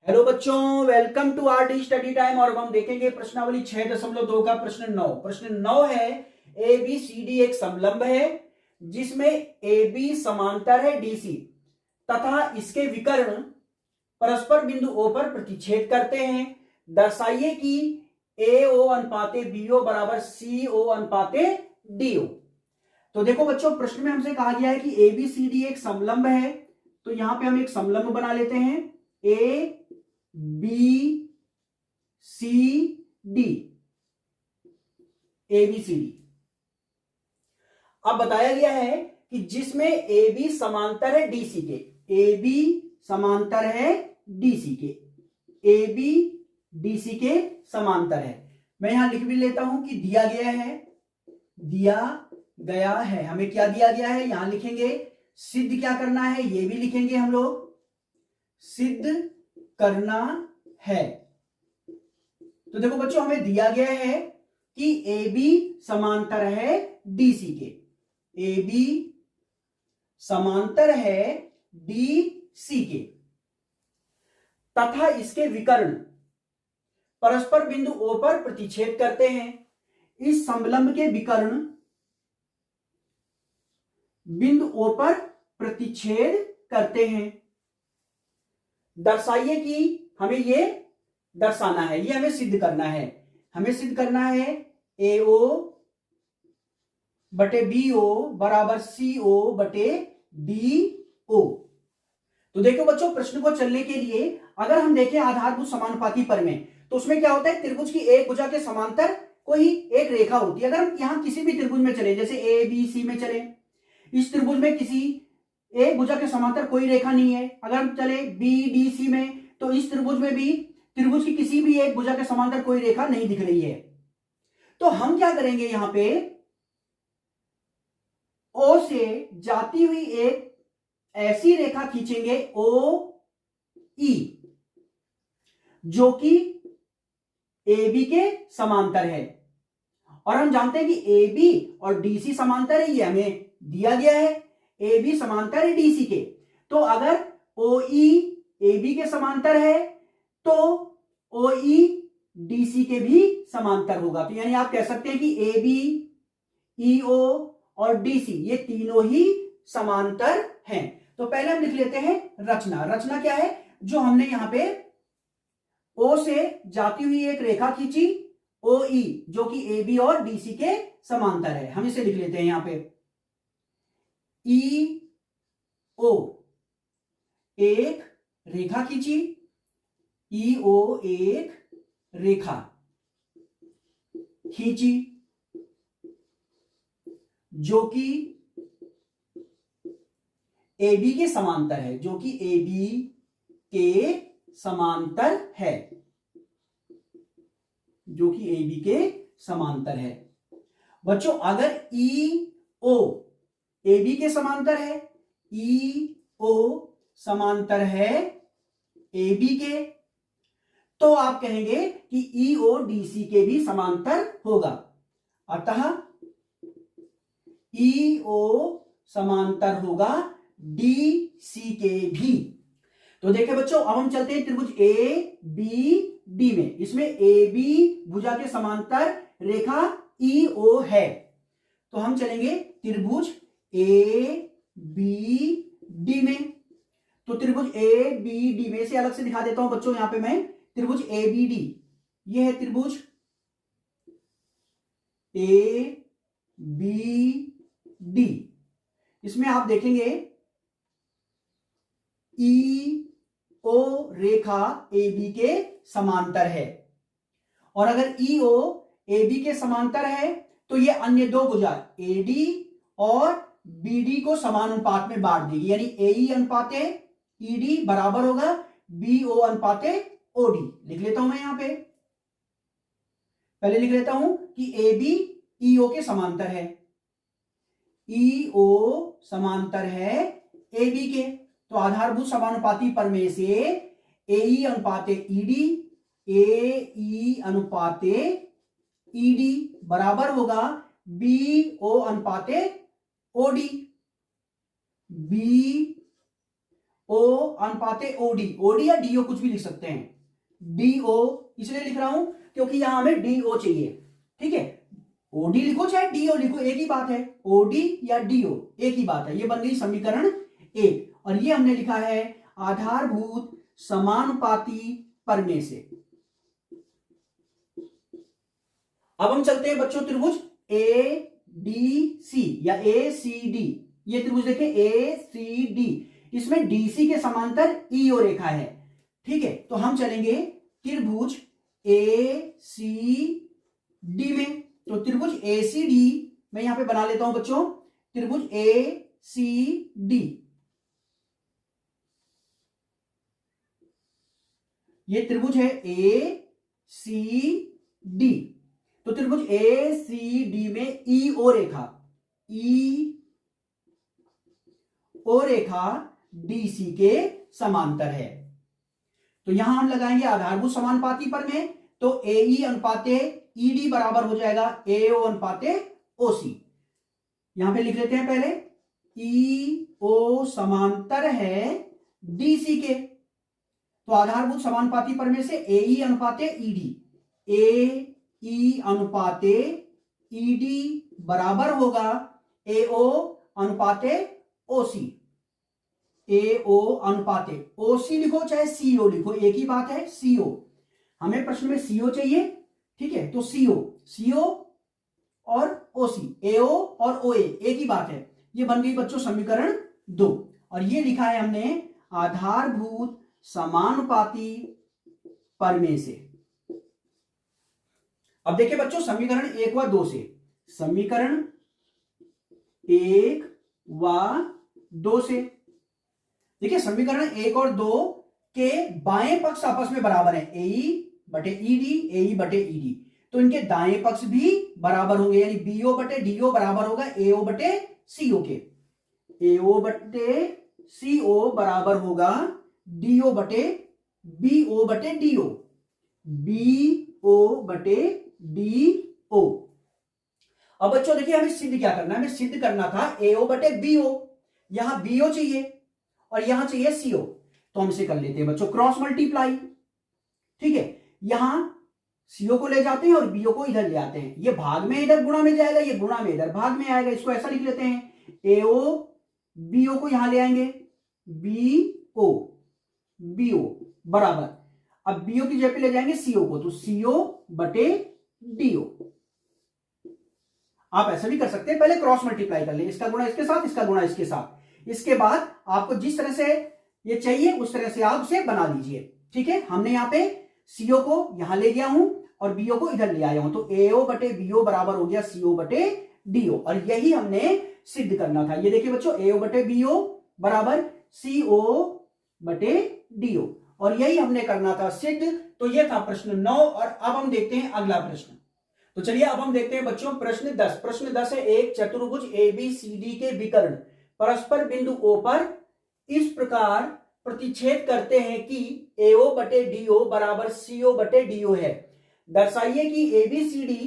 Hello बच्चों, welcome to R D study time. और अब हम देखेंगे प्रश्नावली 6.2 का प्रश्न 9 है। ए बी सी डी एक समलंब है जिसमें ए बी समांतर है डीसी तथा इसके विकर्ण परस्पर बिंदु ओ पर प्रतिच्छेद करते हैं। दर्शाइए कि ए ओ अनुपाते बी ओ बराबर सी ओ अनुपाते डी ओ। तो देखो बच्चों, प्रश्न में हमसे कहा गया है कि ए बी सी डी एक समलंब है, तो यहां पे हम एक समलंब बना लेते हैं। A B C D, A B C D. अब बताया गया है कि जिसमें ए बी समांतर है डीसी के, ए बी समांतर है डीसी के, ए बी डीसी के समांतर है। मैं यहां लिख भी लेता हूं कि दिया गया है। हमें क्या दिया गया है यहां लिखेंगे, सिद्ध क्या करना है ये भी लिखेंगे हम लोग, सिद्ध करना है। तो देखो बच्चों, हमें दिया गया है कि ए बी समांतर है डीसी के, ए बी समांतर है डीसी के तथा इसके विकर्ण परस्पर बिंदु ओ पर प्रतिच्छेद करते हैं। इस समलंब के विकर्ण बिंदु ओ पर प्रतिच्छेद करते हैं। दर्शाइए कि हमें ये दर्शाना है, ये हमें सिद्ध करना है। हमें सिद्ध करना है ए ओ बटे बी ओ बराबर सी ओ बटे डी ओ। तो देखो बच्चों, प्रश्न को चलने के लिए अगर हम देखें आधारभूत समानुपाती प्रमेय, तो उसमें क्या होता है, त्रिभुज की एक भुजा के समांतर कोई एक रेखा होती है। अगर हम यहां किसी भी त्रिभुज में चले, जैसे ए बी सी में चले, इस त्रिभुज में किसी एक भुजा के समांतर कोई रेखा नहीं है। अगर हम चले बी डी सी में, तो इस त्रिभुज में भी त्रिभुज की किसी भी एक भुजा के समांतर कोई रेखा नहीं दिख रही है। तो हम क्या करेंगे, यहां पे ओ से जाती हुई एक ऐसी रेखा खींचेंगे ओ ई, जो कि ए बी के समांतर है। और हम जानते हैं कि ए बी और डीसी समांतर है, ये हमें दिया गया है। ए बी समांतर है डीसी के, तो अगर ओ ई ए बी के समांतर है तो ओ ई डीसी के भी समांतर होगा। तो यानी आप कह सकते हैं कि ए बी, ई ओ और डीसी ये तीनों ही समांतर हैं। तो पहले हम लिख लेते हैं रचना। रचना क्या है, जो हमने यहां पे ओ से जाती हुई एक रेखा खींची ओ ई, जो कि ए बी और डीसी के समांतर है। हम इसे लिख लेते हैं यहां पे ई ओ, एक रेखा खींची, ई ओ एक रेखा खींची जो कि ए बी के समांतर है, जो कि ए बी के समांतर है, जो कि ए बी के समांतर है। बच्चों, अगर ई ओ ए बी के समांतर है, ई ओ समांतर है ए बी के, तो आप कहेंगे कि ई ओ डी सी के भी समांतर होगा। अतः ई ओ समांतर होगा डी सी के भी। तो देखिए बच्चों, अब हम चलते हैं त्रिभुज ए बी डी में। इसमें ए बी भुजा के समांतर रेखा ई ओ है, तो हम चलेंगे त्रिभुज ए बी डी में। तो त्रिभुज ए बी डी में से अलग से दिखा देता हूं बच्चों, यहां पे मैं त्रिभुज ए बी डी, यह है त्रिभुज ए बी डी। इसमें आप देखेंगे ई ओ रेखा ए बी के समांतर है, और अगर ई ओ ए बी के समांतर है तो ये अन्य दो भुजा ए डी और बी डी को समानुपात में बांट देगी। यानी ए ई अनुपाते ई डी बराबर होगा बी ओ अनुपाते ओ डी। लिख लेता हूं मैं यहां पे, पहले लिख लेता हूं कि ए बी ई ओ के समांतर है, ई ओ समांतर है ए बी के। तो आधारभूत समानुपाती प्रमेय से ए ई अनुपाते ई डी, ए ई अनुपाते ई डी बराबर होगा बी ओ अनुपाते ओ डी। बी ओ अनुपाते ओडी, ओडी या डीओ कुछ भी लिख सकते हैं, डीओ इसलिए लिख रहा हूं क्योंकि यहां हमें डीओ चाहिए, ठीक है। ओडी लिखो चाहे डीओ लिखो एक ही बात है, ओडी या डीओ एक ही बात है। ये बन गई समीकरण 1 और ये हमने लिखा है आधारभूत समानुपाती प्रमेय से। अब हम चलते हैं बच्चों त्रिभुज ए डी सी या ए सी डी, ये त्रिभुज देखें ए सी डी, इसमें डीसी के समांतर ईओ रेखा है, ठीक है। तो हम चलेंगे त्रिभुज ए सी डी में, तो त्रिभुज ए सी डी मैं यहां पे बना लेता हूं बच्चों, त्रिभुज ए सी डी, ये त्रिभुज है ए सी डी। तो त्रिभुज ए सी डी में ई ओ रेखा, ई ओ रेखा डीसी के समांतर है। तो यहां हम लगाएंगे आधारभूत समानुपाती प्रमेय, तो एई अनुपाते ईडी बराबर हो जाएगा एओ अनुपाते ओसी। यहां पे लिख लेते हैं पहले, ई ओ समांतर है डीसी के, तो आधारभूत समानुपाती प्रमेय से एई अनुपाते ईडी, ए ई अनुपाते ईडी बराबर होगा एओ अनुपाते ओसी, एओ अनुपाते ओसी लिखो चाहे सीओ लिखो एक ही बात है, सीओ हमें प्रश्न में सीओ चाहिए, ठीक है। तो सीओ, सीओ और ओसी, एओ और ओए एक ही बात है। ये बन गई बच्चों समीकरण 2 और ये लिखा है हमने आधारभूत समानुपाती प्रमेय से। अब देखिए बच्चों समीकरण 1 व 2 से, समीकरण 1 व 2 से देखिए समीकरण 1 और 2 के बाएं पक्ष आपस में बराबर है, एई बटे ईडी, एई बटे ईडी, तो इनके दाएं पक्ष भी बराबर होंगे, यानी बीओ बटे डीओ बराबर होगा एओ बटे सीओ के, एओ बटे सीओ बराबर होगा डीओ बटे बीओ बटे डीओ, बीओ बटे डीओ। अब बच्चों देखिए हमें सिद्ध क्या करना है, हमें सिद्ध करना था एओ बटे बीओ, यहां बीओ चाहिए और यहां चाहिए सीओ, तो हम इसे कर लेते हैं बच्चों क्रॉस मल्टीप्लाई, ठीक है। यहां सीओ को ले जाते हैं और बीओ को इधर ले आते हैं, ये भाग में इधर गुणा में जाएगा, ये गुणा में इधर भाग में आएगा, इसको ऐसा लिख लेते हैं एओ बीओ को यहां ले आएंगे, बीओ बीओ बराबर, अब बीओ की जगह पे ले जाएंगे सीओ को, तो सीओ बटे डीओ। आप ऐसा भी कर सकते हैं, पहले क्रॉस मल्टीप्लाई कर ले, इसका गुणा इसके साथ, इसका गुणा इसके साथ, इसके बाद आपको जिस तरह से ये चाहिए उस तरह से आप उसे बना लीजिए, ठीक है। हमने यहां पे सीओ को यहां ले गया हूं और बीओ को इधर ले आया हूं, तो एओ बटे बीओ बराबर हो गया सीओ बटे डीओ, और यही हमने सिद्ध करना था। ये देखिए बच्चों एओ बटे बीओ बराबर सीओ बटे डीओ, और यही हमने करना था सिद्ध। तो ये था प्रश्न 9 और अब हम देखते हैं अगला प्रश्न। तो चलिए अब हम देखते हैं बच्चों प्रश्न 10। प्रश्न 10 है, एक चतुर्भुज एबीसीडी के विकर्ण परस्पर बिंदु O पर इस प्रकार प्रतिच्छेद करते हैं कि एओ बटे डीओ बराबर सीओ बटे डीओ है, दर्शाइए कि एबीसीडी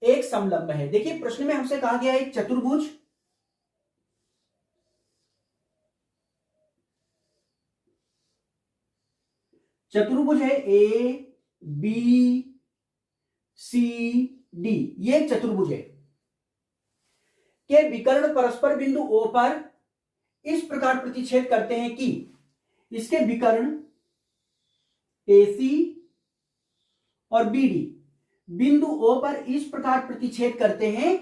एक समलंब है। देखिए प्रश्न में हमसे कहा गया एक चतुर्भुज, चतुर्भुज है ए बी सी डी, ये एक चतुर्भुज है के विकर्ण परस्पर बिंदु O पर इस प्रकार प्रतिच्छेद करते हैं कि इसके विकर्ण AC और BD बिंदु O पर इस प्रकार प्रतिच्छेद करते हैं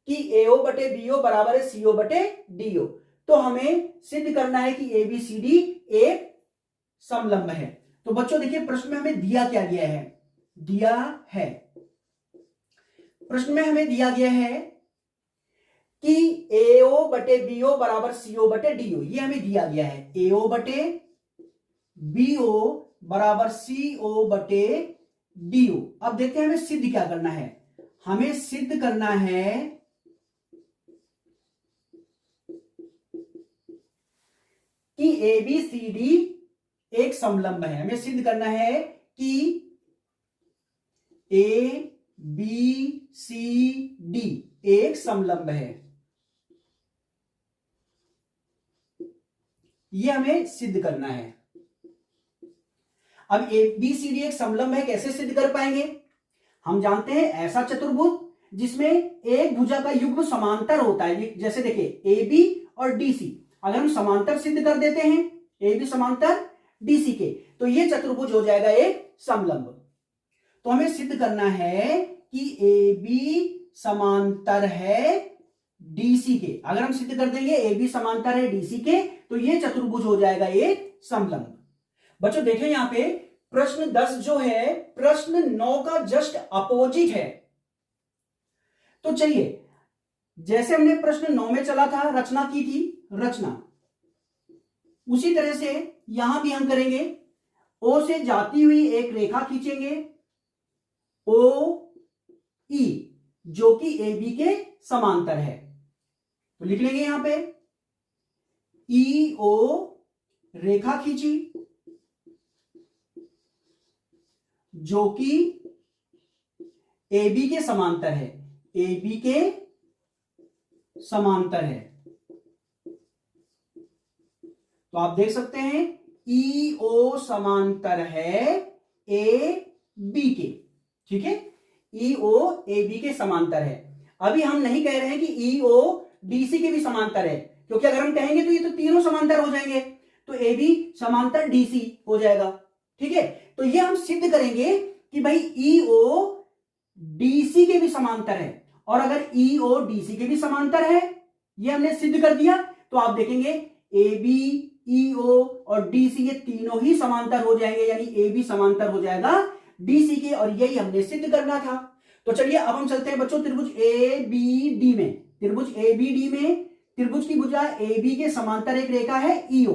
कि AO बटे BO बराबर है CO बटे DO। तो हमें सिद्ध करना है कि ABCD एक समलंब है। तो बच्चों देखिए प्रश्न में हमें दिया क्या गया है, दिया है प्रश्न में हमें दिया गया है कि एओ बटे बीओ बराबर सीओ बटे डीओ, ये हमें दिया गया है, एओ बटे बीओ बराबर सीओ बटे डीओ। अब देखते हैं हमें सिद्ध क्या करना है, हमें सिद्ध करना है कि एबीसीडी एक समलंब है। हमें सिद्ध करना है कि ए बी सी डी एक समलंब है। ये हमें सिद्ध करना है। अब ABCD एक समलंब है, कैसे सिद्ध कर पाएंगे? हम जानते हैं ऐसा चतुर्भुज जिसमें एक भुजा का युग्म समांतर होता है, जैसे देखिए AB और DC, अगर हम समांतर सिद्ध कर देते हैं AB समांतर DC के, तो ये चतुर्भुज हो जाएगा एक समलंब। तो हमें सिद्ध करना है कि AB समांतर है DC के। अगर हम सिद्ध कर देंगे AB समांतर है DC के, तो ये चतुर्भुज हो जाएगा एक समलंब। बच्चों देखें यहां पे प्रश्न 10 जो है प्रश्न 9 का जस्ट अपोजिट है। तो चलिए, जैसे हमने प्रश्न 9 में चला था, रचना की थी, रचना उसी तरह से यहां भी हम करेंगे। O से जाती हुई एक रेखा खींचेंगे OE, जो कि AB के समांतर है। तो लिख लेंगे यहां पे EO रेखा खींची जो कि AB के समांतर है, AB के समांतर है। तो आप देख सकते हैं EO समांतर है AB के, ठीक है, EO AB के समांतर है। अभी हम नहीं कह रहे हैं कि EO DC के भी समांतर है, क्योंकि अगर हम कहेंगे तो ये तो तीनों समांतर हो जाएंगे, तो AB समांतर DC हो जाएगा, ठीक है। तो ये हम सिद्ध करेंगे कि भाई EO DC के भी समांतर है, और अगर EO DC के भी समांतर है, ये हमने सिद्ध कर दिया, तो आप देखेंगे AB, EO और DC ये तीनों ही समांतर हो जाएंगे, यानी AB समांतर हो जाएगा DC के, और यही हमने सिद्ध करना था। तो चलिए अब हम चलते हैं बच्चों त्रिभुज ABD में। त्रिभुज ABD में त्रिभुज की भुजा AB के समांतर एक रेखा है EO,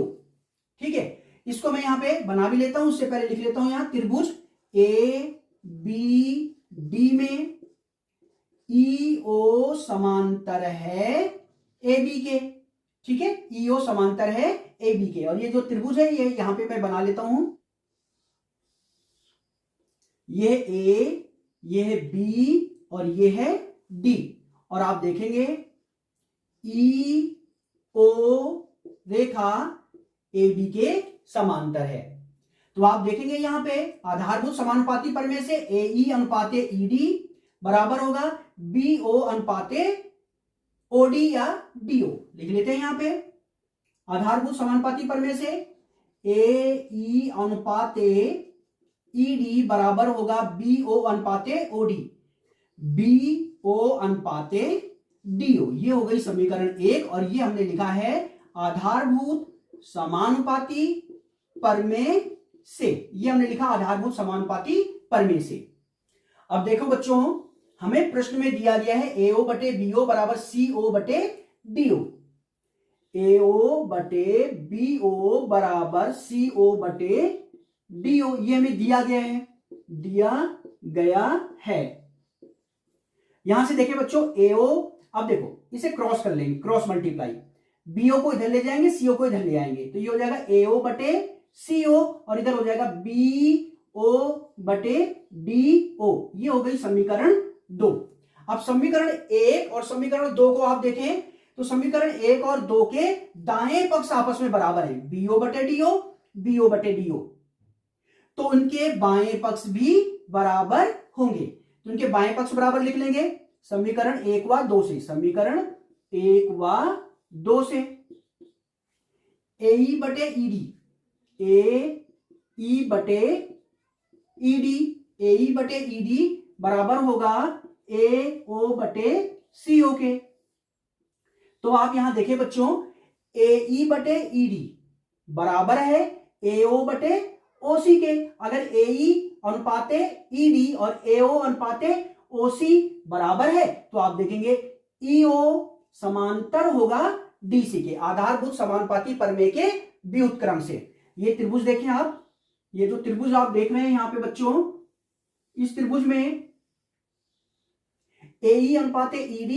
ठीक है। इसको मैं यहां पे बना भी लेता हूं, उससे पहले लिख लेता हूं यहां त्रिभुज ABD में EO समांतर है AB के, ठीक है, EO समांतर है AB के, और ये जो त्रिभुज है ये यहां पे मैं बना लेता हूं, ये A, ये है B और ये है D, और आप देखेंगे EO रेखा AB के समांतर है। तो आप देखेंगे यहां पे आधारभूत समानुपाती प्रमेय से AE अनुपाते ED बराबर होगा BO अनुपाते OD या DO। लिख लेते हैं यहां पे आधारभूत समानुपाती प्रमेय से AE अनुपाते ED बराबर होगा BO अनुपाते OD, BO अनुपाते DO। ये हो गई समीकरण 1, और ये हमने लिखा है आधारभूत समानुपाती प्रमेय से, ये हमने लिखा आधारभूत समानुपाती प्रमेय से। अब देखो बच्चों, हमें प्रश्न में दिया गया है AO बटे BO बराबर CO बटे DO। AO बटे BO बराबर CO बटे DO, ये हमें दिया गया है। यहां से देखिए बच्चों AO, अब देखो इसे क्रॉस कर लेंगे, क्रॉस मल्टीप्लाई, BO को इधर ले जाएंगे, CO को इधर ले आएंगे, तो ये हो जाएगा AO बटे CO, और इधर हो जाएगा BO बटे DO। ये हो गई समीकरण 2। अब समीकरण 1 और समीकरण 2 को आप देखें तो समीकरण 1 और 2 के दाएं पक्ष आपस में बराबर है, BO बटे DO, BO बटे DO, तो उनके बाएं पक्ष भी बराबर होंगे। तो उनके बाएं पक्ष बराबर लिख लेंगे समीकरण 1 व 2 से, समीकरण 1 व 2 से AE बटे ED, AE बटे ED, AE बटे ED बराबर होगा AO बटे CO के। तो आप यहां देखें बच्चों AE बटे ED बराबर है AO बटे OC के। अगर AE अनुपाते ED और AO अनुपाते OC बराबर है, तो आप देखेंगे EO समांतर होगा DC के, आधारभूत समानुपाती प्रमेय के व्युत्क्रम से। ये त्रिभुज देखें आप, ये जो त्रिभुज आप देख रहे हैं यहां पे बच्चों, इस त्रिभुज में AE अनुपाते ED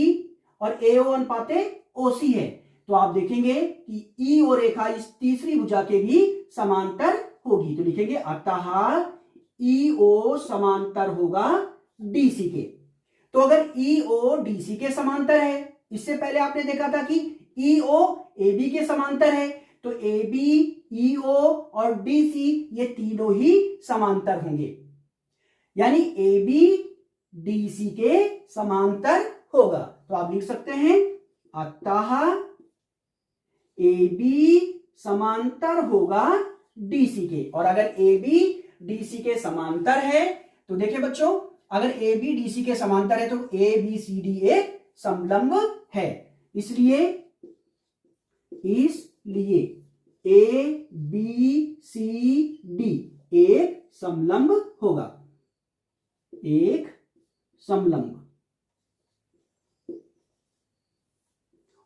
और AO अनुपाते OC है, तो आप देखेंगे कि EO रेखा इस तीसरी भुजा के भी समांतर होगी। तो लिखेंगे अतः EO समांतर होगा DC के। तो अगर EO DC के समांतर है, इससे पहले आपने देखा था कि EO AB के समांतर है, तो ए बी, ई ओ और डी सी ये तीनों ही समांतर होंगे, यानी ए बी डी सी के समांतर होगा। तो आप लिख सकते हैं अतः ए बी समांतर होगा डीसी के। और अगर ए बी डीसी के समांतर है तो देखिए बच्चों, अगर ए बी डीसी के समांतर है तो ए बी सी डी एक समलंब है, इसलिए ए बी सी डी एक समलंब होगा, एक समलंब।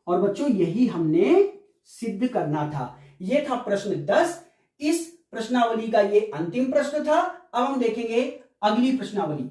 और बच्चों यही हमने सिद्ध करना था। यह था प्रश्न 10। इस प्रश्नावली का ये अंतिम प्रश्न था। अब हम देखेंगे अगली प्रश्नावली।